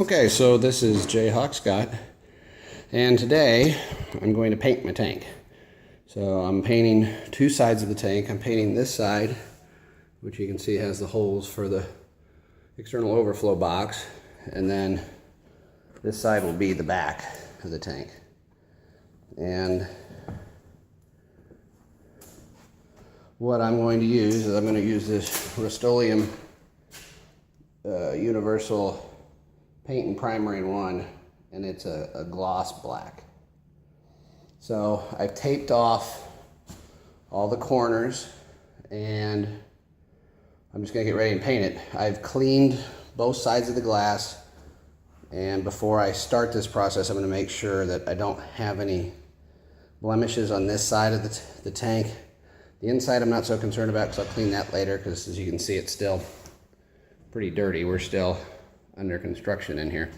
Okay, so this is Jay Hawkscott, and today I'm going to paint my tank. So I'm painting two sides of the tank. I'm painting this side, which you can see has the holes for the external overflow box, and then this side will be the back of the tank. And what I'm going to use is I'm going to use this Rust-Oleum Universal Paint and Primer in One, and it's a gloss black. So I've taped off all the corners, and I'm just going to get ready and paint it. I've cleaned both sides of the glass, and before I start this process, I'm going to make sure that I don't have any blemishes on this side of the tank. The inside I'm not so concerned about because I'll clean that later, because as you can see it's still pretty dirty. We're still under construction in here.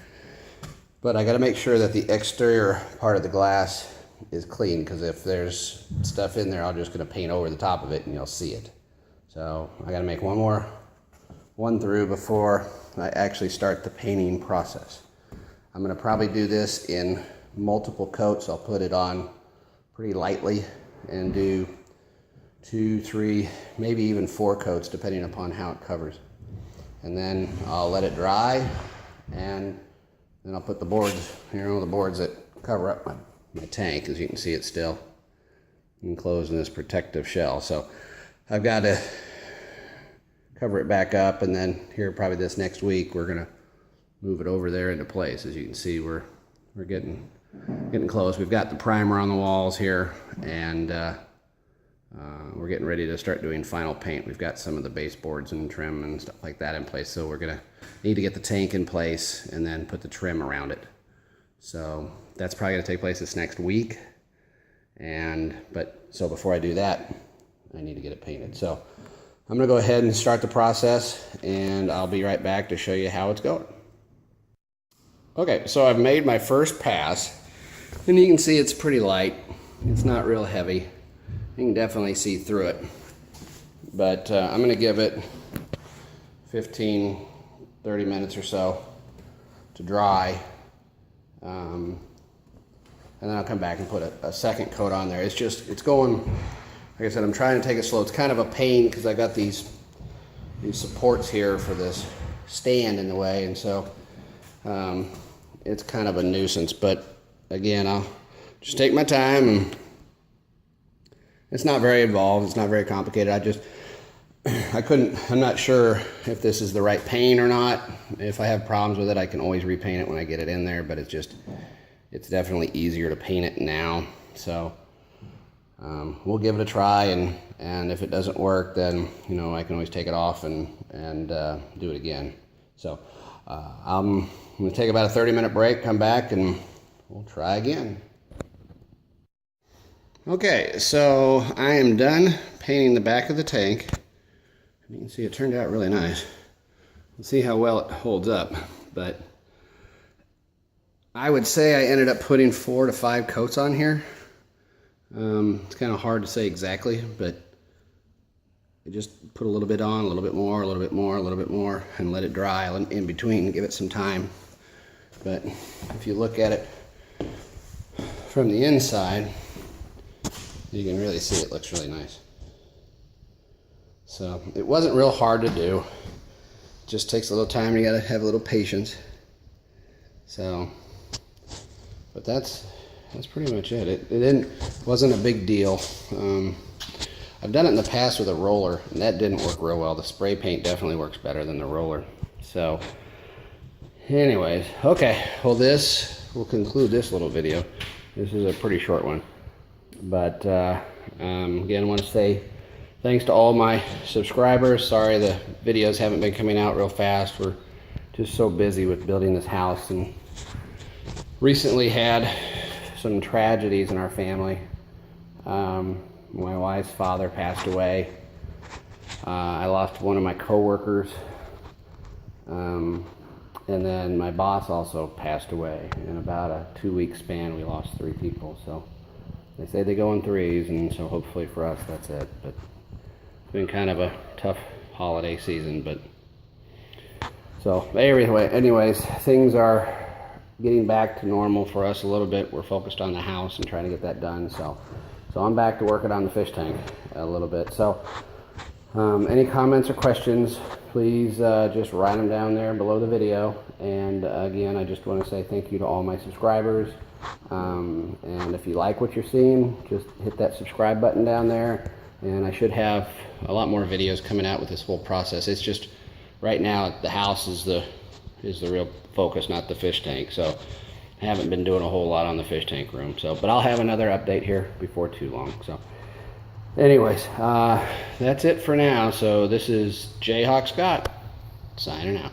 But I got to make sure that the exterior part of the glass is clean, because if there's stuff in there, I'm just going to paint over the top of it and you'll see it. So I got to make one through before I actually start the painting process. I'm going to probably do this in multiple coats. I'll put it on pretty lightly and do 2, 3, maybe even 4 coats depending upon how it covers. And then I'll let it dry, and then I'll put the boards, the boards that cover up my tank. As you can see, it's still enclosed in this protective shell. So I've got to cover it back up, and then here probably this next week we're gonna move it over there into place. As you can see, we're getting close. We've got the primer on the walls here, and we're getting ready to start doing final paint. We've got some of the baseboards and trim and stuff like that in place, so we're gonna need to get the tank in place and then put the trim around it. So that's probably gonna take place this next week. So before I do that, I need to get it painted. So I'm gonna go ahead and start the process, and I'll be right back to show you how it's going. Okay, so I've made my first pass, and you can see it's pretty light. It's not real heavy. You can definitely see through it, but I'm going to give it 15-30 minutes or so to dry, and then I'll come back and put a second coat on there. It's going, like I said, I'm trying to take it slow. It's kind of a pain because I got these supports here for this stand in the way, and so it's kind of a nuisance. But again, I'll just take my time, and it's not very involved. It's not very complicated. I'm not sure if this is the right paint or not. If I have problems with it, I can always repaint it when I get it in there, but it's definitely easier to paint it now. So we'll give it a try, and if it doesn't work, then I can always take it off and do it again. So I'm going to take about a 30-minute break, come back, and we'll try again. Okay, so I am done painting the back of the tank. You can see it turned out really nice. Let's see how well it holds up, but I would say I ended up putting 4 to 5 coats on here. It's kind of hard to say exactly, but I just put a little bit on, a little bit more, a little bit more, a little bit more, and let it dry in between, give it some time. But if you look at it from the inside, you can really see it looks really nice. So it wasn't real hard to do. It just takes a little time. You gotta have a little patience. So, but that's pretty much it. It wasn't a big deal. I've done it in the past with a roller, and that didn't work real well. The spray paint definitely works better than the roller. So anyways, okay, well, this will conclude this little video. This is a pretty short one. But again, I want to say thanks to all my subscribers. Sorry the videos haven't been coming out real fast. We're just so busy with building this house, and recently had some tragedies in our family. My wife's father passed away. I lost one of my coworkers, and then my boss also passed away. In about a 2-week span, we lost 3 people. So they say they go in threes, and so hopefully for us that's it. But it's been kind of a tough holiday season, but So anyways, things are getting back to normal for us a little bit. We're focused on the house and trying to get that done. So I'm back to working on the fish tank a little bit. So any comments or questions, please just write them down there below the video. And again, I just want to say thank you to all my subscribers. And if you like what you're seeing, just hit that subscribe button down there. And I should have a lot more videos coming out with this whole process. It's just right now the house is the real focus, not the fish tank. So I haven't been doing a whole lot on the fish tank room. But I'll have another update here before too long. So anyways, that's it for now. So this is Jayhawk Scott signing out.